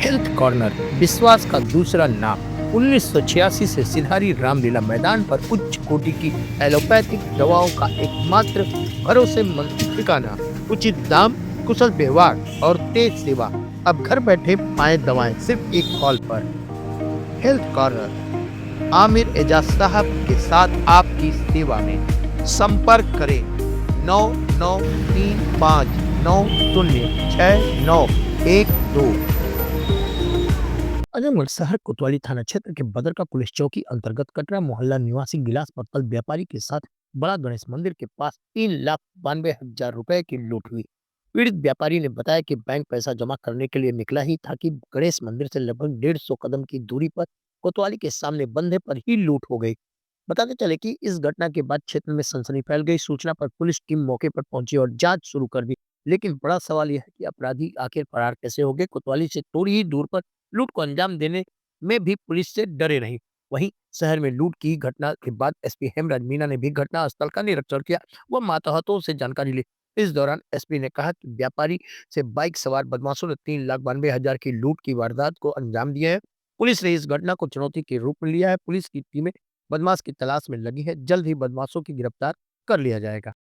Health corner विश्वास का दूसरा नाम। 1986 से सिधारी रामलीला मैदान पर उच्च कोटि की एलोपैथिक दवाओं का एकमात्र भरोसेमंद ठिकाना। उचित दाम, कुशल व्यवहार और तेज सेवा। अब घर बैठे पाए दवाएं सिर्फ एक कॉल पर। हेल्थ कॉर्नर आमिर एजाज साहब के साथ आपकी सेवा में। संपर्क करें 9935906912। आजमगढ़ शहर कोतवाली थाना क्षेत्र के बदरका पुलिस चौकी अंतर्गत कटरा मोहल्ला निवासी गिलास पत्तल व्यापारी के साथ बड़ा गणेश मंदिर के पास 3,92,000 रुपए की लूट हुई। पीड़ित व्यापारी ने बताया कि बैंक पैसा जमा करने के लिए निकला ही था कि गणेश मंदिर से लगभग 150 कदम की दूरी पर कोतवाली के सामने बंधे पर ही लूट हो गई। बताते चले कि इस घटना के बाद क्षेत्र में सनसनी फैल गई। सूचना पर पुलिस टीम मौके पर पहुंची और जांच शुरू कर दी। लेकिन बड़ा सवाल यह है कि अपराधी आखिर फरार कैसे हो गए। कोतवाली से थोड़ी ही दूर पर लूट को अंजाम देने में भी पुलिस से डरे नहीं। वहीं शहर में लूट की घटना के बाद एसपी हेमराज मीणा ने भी घटना स्थल का निरीक्षण किया। वह मातहतों से जानकारी ली। इस दौरान एसपी ने कहा कि व्यापारी से बाइक सवार बदमाशों ने 3,92,000 की लूट की वारदात को अंजाम दिया है। पुलिस ने इस घटना को चुनौती के रूप में लिया है। पुलिस की टीमें बदमाश की तलाश में लगी है। जल्द ही बदमाशों की गिरफ्तार कर लिया जाएगा।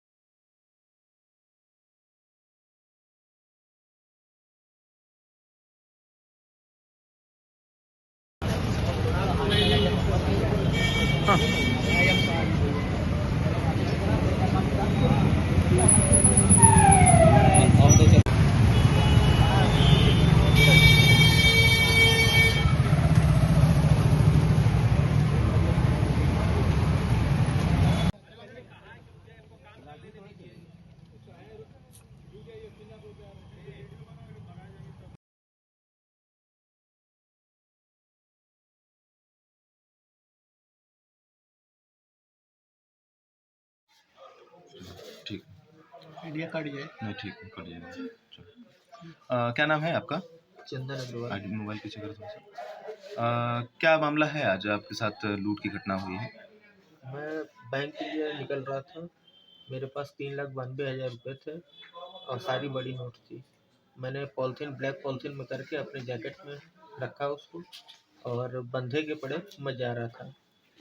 ठीक। इंडिया कार्ड ये नहीं ठीक है, कर दीजिएगा। चलो। क्या नाम है आपका? चंदन अग्रवाल। आज मोबाइल पीछे करो थोड़ा सा। क्या मामला है आज आपके साथ लूट की घटना हुई है? मैं बैंक के लिए निकल रहा था। मेरे पास 3,92,000 रुपये थे और सारी बड़ी नोट थी। मैंने पॉलिथीन ब्लैक पॉलिथीन में करके अपने जैकेट में रखा उसको और बंधे के पड़े मैं जा रहा था।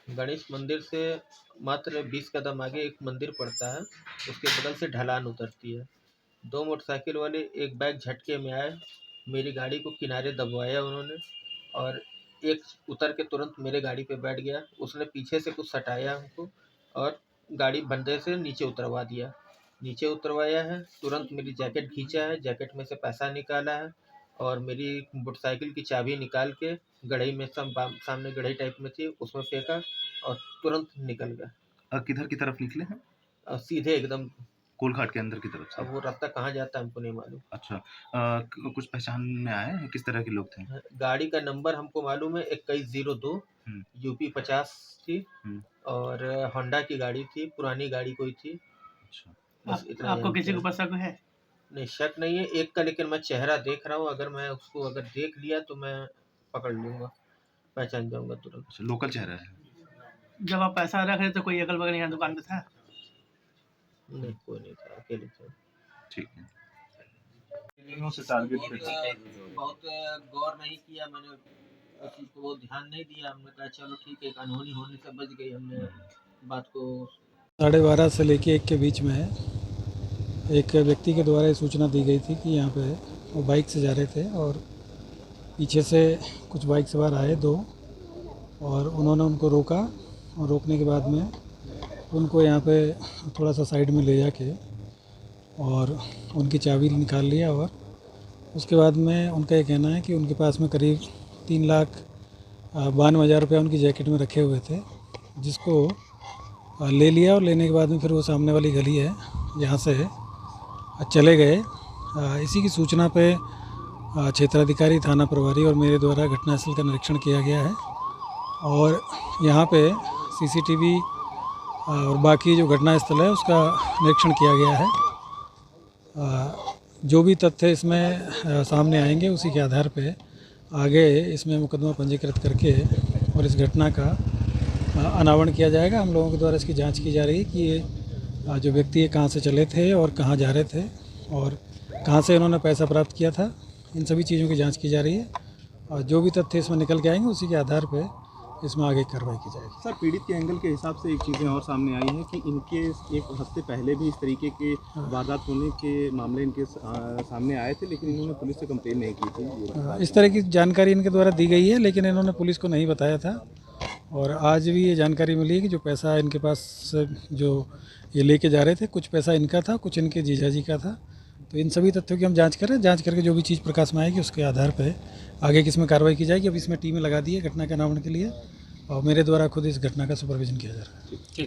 गणेश मंदिर से मात्र 20 कदम आगे एक मंदिर पड़ता है, उसके बगल से ढलान उतरती है। दो मोटरसाइकिल वाले एक बैग झटके में आए, मेरी गाड़ी को किनारे दबवाया उन्होंने और एक उतर के तुरंत मेरे गाड़ी पे बैठ गया। उसने पीछे से कुछ सटाया हमको और गाड़ी बंदे से नीचे उतरवा दिया। नीचे उतरवाया है, तुरंत मेरी जैकेट खींचा है, जैकेट में से पैसा निकाला है और मेरी मोटरसाइकिल की चाबी निकाल के गढ़ई में सामने गढ़ई टाइप में थी उसमें फेंका और तुरंत निकल गया। किधर की तरफ निकले हैं? सीधे एकदम। कोलघाट के अंदर की तरफ से? अब वो रास्ता कहाँ जाता है हमको नहीं मालूम। अच्छा। कुछ पहचान में आया है किस तरह के लोग थे? गाड़ी का नंबर हमको मालूम है 2102 हम्म, यूपी 50 थी हम्म, और होंडा की गाड़ी थी, पुरानी गाड़ी कोई थी। अच्छा। बस इतना आपको जानते किसी के हैं। ऊपर शक है? नहीं, शक नहीं है एक का, लेकिन मैं चेहरा देख रहा हूँ। अगर मैं उसको अगर देख लिया तो मैं पकड़ लूंगा, पहचान जाऊंगा तुरंत। अच्छा, लोकल चेहरा है? जब आप पैसा रख रहे थे कोई अगल बगल यहाँ दुकान पे था? नहीं, कोई नहीं था, अकेले थे। ठीक है। से टारगेट बहुत गौर नहीं किया मैंने, किसी को वो ध्यान नहीं दिया। हमने कहा चलो ठीक है, कानूनी होने से बच गई। हमने बात को 12:30 से लेके 1 के बीच में है। एक व्यक्ति के द्वारा ये सूचना दी गई थी कि यहाँ पे वो बाइक से जा रहे थे और पीछे से कुछ बाइक सवार आए दो और उन्होंने उनको रोका और रोकने के बाद में उनको यहाँ पे थोड़ा सा साइड में ले जाके और उनकी चाबी निकाल लिया और उसके बाद में उनका ये कहना है कि उनके पास में करीब 3,92,000 रुपये उनकी जैकेट में रखे हुए थे, जिसको ले लिया और लेने के बाद में फिर वो सामने वाली गली है यहाँ से चले गए। इसी की सूचना पे क्षेत्राधिकारी, थाना प्रभारी और मेरे द्वारा घटनास्थल का निरीक्षण किया गया है और यहाँ पे सीसीटीवी और बाकी जो घटनास्थल है उसका निरीक्षण किया गया है। जो भी तथ्य इसमें सामने आएंगे उसी के आधार पे आगे इसमें मुकदमा पंजीकृत करके और इस घटना का अनावरण किया जाएगा। हम लोगों के द्वारा इसकी जांच की जा रही है कि ये जो व्यक्ति है कहाँ से चले थे और कहाँ जा रहे थे और कहाँ से इन्होंने पैसा प्राप्त किया था। इन सभी चीज़ों की जांच की जा रही है और जो भी तथ्य इसमें निकल के आएंगे उसी के आधार पर इसमें आगे कार्रवाई की जाएगी। सर, पीड़ित के एंगल के हिसाब से एक चीज़ें और सामने आई हैं कि इनके एक हफ्ते पहले भी इस तरीके के वारदात होने के मामले इनके सामने आए थे, लेकिन इन्होंने पुलिस से कंप्लेन नहीं की थी। इस तरह की जानकारी इनके द्वारा दी गई है, लेकिन इन्होंने पुलिस को नहीं बताया था। और आज भी ये जानकारी मिली है कि जो पैसा इनके पास जो ये लेके जा रहे थे, कुछ पैसा इनका था, कुछ इनके जीजाजी का था। तो इन सभी तथ्यों की हम जांच करें, जांच करके जो भी चीज़ प्रकाश में आएगी उसके आधार पर आगे किसमें कार्रवाई की जाएगी। अब इसमें टीमें लगा दी है घटना के अनावरण के लिए, और मेरे द्वारा खुद इस घटना का सुपरविजन किया जा रहा है।